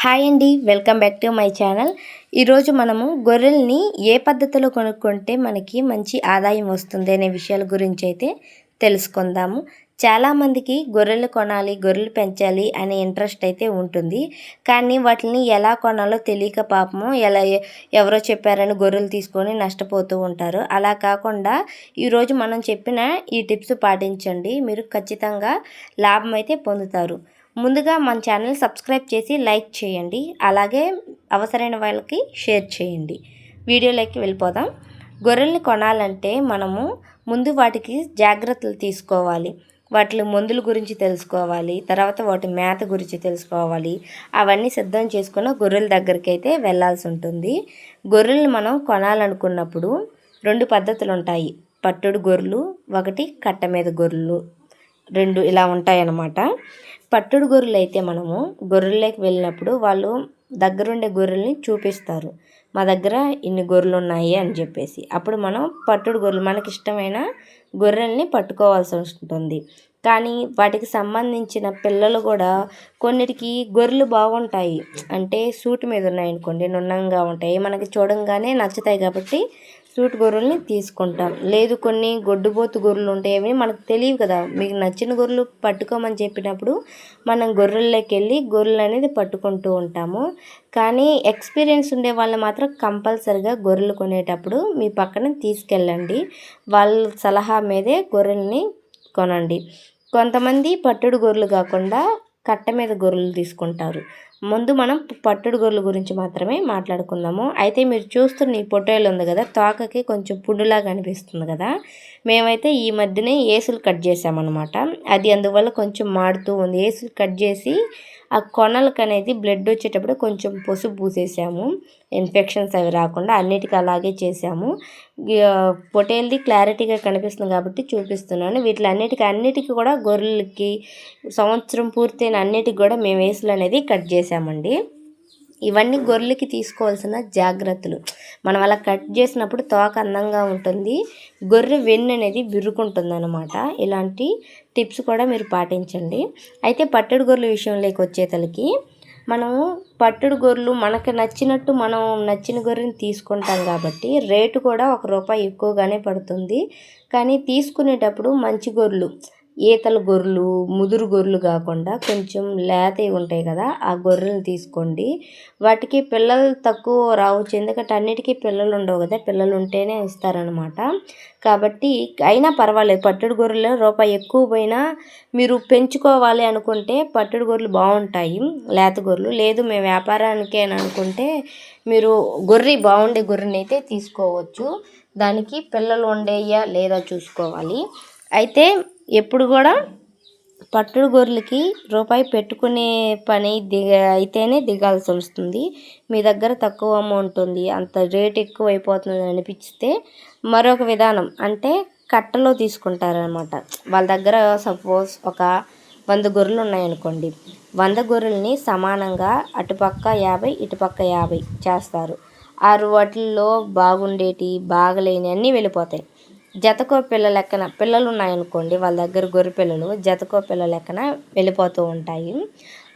Hi అండి, welcome back to my channel. ఈరోజు మనము గొర్రెల్ని ఏ పద్ధతిలో కొనుక్కుంటే మనకి మంచి ఆదాయం వస్తుంది అనే విషయాల గురించి అయితే తెలుసుకుందాము. చాలామందికి గొర్రెలు కొనాలి, గొర్రెలు పెంచాలి అనే ఇంట్రెస్ట్ అయితే ఉంటుంది. కానీ వాటిని ఎలా కొనాలో తెలియక పాపము ఎవరో చెప్పారని గొర్రెలు తీసుకొని నష్టపోతూ ఉంటారు. అలా కాకుండా ఈరోజు మనం చెప్పిన ఈ టిప్స్ పాటించండి, మీరు ఖచ్చితంగా లాభం అయితే పొందుతారు. ముందుగా మన ఛానల్ సబ్స్క్రైబ్ చేసి లైక్ చేయండి, అలాగే అవసరమైన వాళ్ళకి షేర్ చేయండి. వీడియోలోకి వెళ్ళిపోదాం. గొర్రెల్ని కొనాలంటే మనము ముందు వాటికి జాగ్రత్తలు తీసుకోవాలి. వాటి మందుల గురించి తెలుసుకోవాలి, తర్వాత వాటి మేత గురించి తెలుసుకోవాలి. అవన్నీ సిద్ధం చేసుకున్న గొర్రెల దగ్గరికి అయితే వెళ్ళాల్సి ఉంటుంది. గొర్రెల్ని మనం కొనాలనుకున్నప్పుడు 2 పద్ధతులు ఉంటాయి. పట్టుడు గొర్రెలు, ఒకటి కట్ట మీద గొర్రెలు, 2 ఇలా ఉంటాయన్నమాట. పట్టుడు గొర్రెలు అయితే మనము గొర్రెల్లోకి వెళ్ళినప్పుడు వాళ్ళు దగ్గరుండే గొర్రెల్ని చూపిస్తారు, మా దగ్గర ఇన్ని గొర్రెలు ఉన్నాయి అని చెప్పేసి. అప్పుడు మనం పట్టుడు గొర్రెలు మనకి ఇష్టమైన గొర్రెల్ని పట్టుకోవాల్సి ఉంటుంది. కానీ వాటికి సంబంధించిన పిల్లలు కూడా కొన్నిటికి గొర్రెలు బాగుంటాయి, అంటే సూటు మీద ఉన్నాయనుకోండి, నున్నంగా ఉంటాయి, మనకి చూడంగానే నచ్చుతాయి కాబట్టి సూట్ గొర్రెల్ని తీసుకుంటాం. లేదు కొన్ని గొడ్డుబోతు గొర్రెలు ఉంటాయి, అవి మనకు తెలియదు కదా. మీకు నచ్చిన గొర్రెలు పట్టుకోమని చెప్పినప్పుడు మనం గొర్రెల్లోకి వెళ్ళి గొర్రెలు అనేది పట్టుకుంటూ ఉంటాము. కానీ ఎక్స్పీరియన్స్ ఉండే వాళ్ళు మాత్రం కంపల్సరిగా గొర్రెలు కొనేటప్పుడు మీ పక్కన తీసుకెళ్ళండి, వాళ్ళ సలహా మీదే గొర్రెల్ని కొనండి. కొంతమంది పట్టుడు గొర్రెలు కాకుండా కట్ట మీద గొర్రెలు తీసుకుంటారు. ముందు మనం పట్టుడు గొర్రెల గురించి మాత్రమే మాట్లాడుకుందాము. అయితే మీరు చూస్తున్న ఈ పొట్టేలు ఉంది కదా, తోకకి కొంచెం పుండులాగా అనిపిస్తుంది కదా. మేమైతే ఈ మధ్యనే ఏసులు కట్ చేసామన్నమాట. అది అందువల్ల కొంచెం మాడుతూ ఉంది. ఏసులు కట్ చేసి ఆ కొనలకు అనేది బ్లడ్ వచ్చేటప్పుడు కొంచెం పసుపు పూసేసాము, ఇన్ఫెక్షన్స్ అవి రాకుండా. అన్నిటికీ అలాగే చేసాము. పొటేల్ది క్లారిటీగా కనిపిస్తుంది కాబట్టి చూపిస్తున్నాను. అన్నిటికీ కూడా గొర్రెలకి సంవత్సరం పూర్తయిన అన్నిటికి కూడా మేము ఏసులు అనేది కట్ చేసామండి. ఇవన్నీ గొర్రెలకి తీసుకోవాల్సిన జాగ్రత్తలు. మనం అలా కట్ చేసినప్పుడు తోక అందంగా ఉంటుంది, గొర్రె వెన్ను అనేది బిరుకుంటుంది అనమాట. ఇలాంటి టిప్స్ కూడా మీరు పాటించండి. అయితే పట్టుడు గొర్రెల విషయంలోకి వచ్చేతలకి మనము పట్టుడు గొర్రెలు మనకు నచ్చినట్టు మనం నచ్చిన గొర్రెని తీసుకుంటాం కాబట్టి రేటు కూడా ₹1 ఎక్కువగానే పడుతుంది. కానీ తీసుకునేటప్పుడు మంచి గొర్రెలు, ఈతల గొర్రెలు, ముదురు గొర్రెలు కాకుండా కొంచెం లేతవి ఉంటాయి కదా, ఆ గొర్రెలను తీసుకోండి. వాటికి పిల్లలు తక్కువ రావచ్చు, ఎందుకంటే అన్నిటికీ పిల్లలు ఉండవు కదా, పిల్లలు ఉంటేనే ఇస్తారనమాట. కాబట్టి అయినా పర్వాలేదు, పట్టుడు గొర్రెలు ₹1 ఎక్కువ పోయినా మీరు పెంచుకోవాలి అనుకుంటే పట్టుడు గొర్రెలు బాగుంటాయి, లేత గొర్రెలు. లేదు మేము వ్యాపారానికి అని అనుకుంటే మీరు బాగుండే గొర్రెని అయితే తీసుకోవచ్చు. దానికి పిల్లలు ఉండేయా లేదా చూసుకోవాలి. అయితే ఎప్పుడు కూడా పట్టుడు గొర్రెలకి ₹1 పెట్టుకునే పని అయితేనే దిగాల్సి వస్తుంది. మీ దగ్గర తక్కువ అమౌంట్ ఉంది, అంత రేట్ ఎక్కువ అయిపోతుంది అనిపిస్తే మరొక విధానం, అంటే కట్టలో తీసుకుంటారనమాట. వాళ్ళ దగ్గర సపోజ్ ఒక 100 గొర్రెలు ఉన్నాయనుకోండి, 100 గొర్రెల్ని సమానంగా అటుపక్క 50 ఇటుపక్క 50 చేస్తారు. వాటిల్లో బాగుండేటి బాగలేని అన్నీ వెళ్ళిపోతాయి. జతకో పిల్ల లెక్కన పిల్లలు ఉన్నాయనుకోండి, వాళ్ళ దగ్గర గొర్రె పిల్లలు జతకో పిల్ల లెక్కన వెళ్ళిపోతూ ఉంటాయి.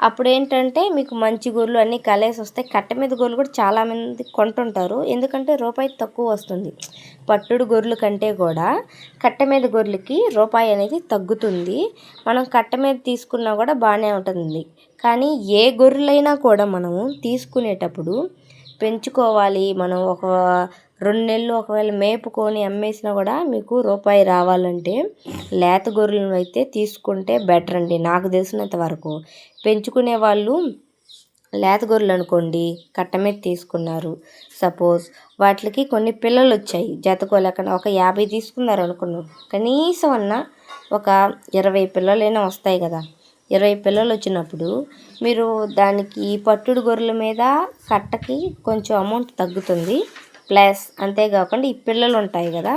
అప్పుడు ఏంటంటే మీకు మంచి గొర్రెలు అన్నీ కలిసి వస్తాయి. కట్ట మీద గొర్రెలు కూడా చాలామంది కొంటుంటారు, ఎందుకంటే ₹1 తక్కువ వస్తుంది. పట్టుడు గొర్రెల కంటే కూడా కట్ట మీద గొర్రెలకి ₹1 అనేది తగ్గుతుంది. మనం కట్ట మీద తీసుకున్నా కూడా బాగానే ఉంటుంది. కానీ ఏ గొర్రెలైనా కూడా మనము తీసుకునేటప్పుడు పెంచుకోవాలి. మనం ఒక 2 నెలలు ఒకవేళ మేపుకొని అమ్మేసినా కూడా మీకు ₹1 రావాలంటే లేత గొర్రెలను అయితే తీసుకుంటే బెటర్ అండి. నాకు తెలిసినంత వరకు పెంచుకునే వాళ్ళు లేత గొర్రెలు అనుకోండి, కట్ట మీద తీసుకున్నారు, సపోజ్ వాటికి కొన్ని పిల్లలు వచ్చాయి, జతకోలేకన్నా ఒక 50 తీసుకున్నారు అనుకున్నాం, కనీసం ఒక 20 పిల్లలైనా వస్తాయి కదా. 20 పిల్లలు వచ్చినప్పుడు మీరు దానికి పట్టుడు గొర్రెల మీద కట్టకి కొంచెం అమౌంట్ తగ్గుతుంది. ప్లస్ అంతేకాకుండా ఈ పిల్లలు ఉంటాయి కదా,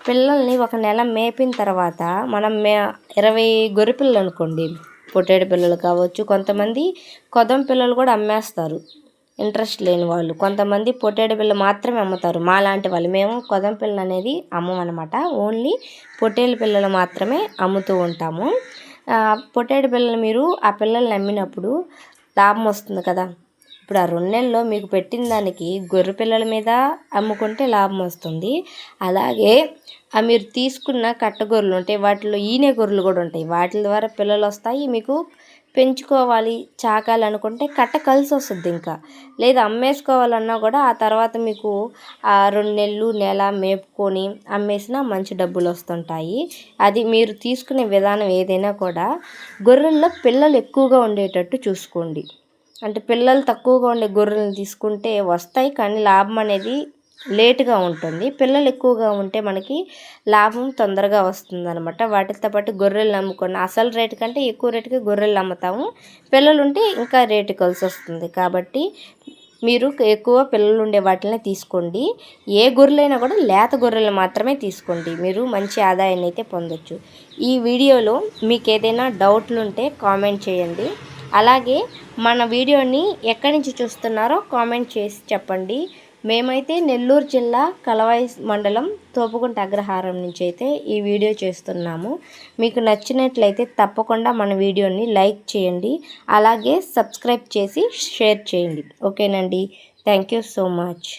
పిల్లల్ని ఒక నెల మేపిన తర్వాత మనం 20 గొర్రె పిల్లలు అనుకోండి, పొట్టేడు పిల్లలు కావచ్చు, కొంతమంది కొదం పిల్లలు కూడా అమ్మేస్తారు ఇంట్రెస్ట్ లేని వాళ్ళు. కొంతమంది పొట్టేడు పిల్ల మాత్రమే అమ్ముతారు, మా లాంటి వాళ్ళు. మేము కొదం పిల్లలు అనేది అమ్మమన్నమాట, ఓన్లీ పొట్టేలు పిల్లలు మాత్రమే అమ్ముతూ ఉంటాము. పొట్టేడు పిల్లలు మీరు ఆ పిల్లల్ని అమ్మినప్పుడు లాభం వస్తుంది కదా, ఇప్పుడు ఆ 2 నెలల్లో మీకు పెట్టిన దానికి గొర్రె పిల్లల మీద అమ్ముకుంటే లాభం వస్తుంది. అలాగే మీరు తీసుకున్న కట్టగొర్రెలు ఉంటాయి, వాటిలో ఈనే గొర్రెలు కూడా ఉంటాయి. వాటి ద్వారా పిల్లలు వస్తాయి. మీకు పెంచుకోవాలి చాకాలనుకుంటే కట్ట కలిసి వస్తుంది. ఇంకా లేదా అమ్మేసుకోవాలన్నా కూడా ఆ తర్వాత మీకు ఆ 2 నెలలు నెల మేపుకొని అమ్మేసినా మంచి డబ్బులు వస్తుంటాయి. అది మీరు తీసుకునే విధానం ఏదైనా కూడా గొర్రెల్లో పిల్లలు ఎక్కువగా ఉండేటట్టు చూసుకోండి. అంటే పిల్లలు తక్కువగా ఉండే గొర్రెలను తీసుకుంటే వస్తాయి, కానీ లాభం అనేది లేటుగా ఉంటుంది. పిల్లలు ఎక్కువగా ఉంటే మనకి లాభం తొందరగా వస్తుందన్నమాట. వాటితో పాటు గొర్రెలు అమ్ముకొని అసలు రేటు కంటే ఎక్కువ రేటుకి గొర్రెలు అమ్ముతాము. పిల్లలు ఉంటే ఇంకా రేటు కలిసి వస్తుంది. కాబట్టి మీరు ఎక్కువ పిల్లలు ఉండే వాటిని తీసుకోండి. ఏ గొర్రెలైనా కూడా లేత గొర్రెలు మాత్రమే తీసుకోండి. మీరు మంచి ఆదాయాన్ని అయితే పొందొచ్చు. ఈ వీడియోలో మీకు ఏదైనా డౌట్లు ఉంటే కామెంట్ చేయండి. అలాగే మన వీడియోని ఎక్కడి నుంచి చూస్తున్నారో కామెంట్ చేసి చెప్పండి. మేమైతే నెల్లూరు జిల్లా కలవాయి మండలం తోపుగుంట అగ్రహారం నుంచి అయితే ఈ వీడియో చేస్తున్నాము. మీకు నచ్చినట్లయితే తప్పకుండా మన వీడియోని లైక్ చేయండి. అలాగే సబ్స్క్రైబ్ చేసి షేర్ చేయండి. ఓకేనండి. Thank you so much.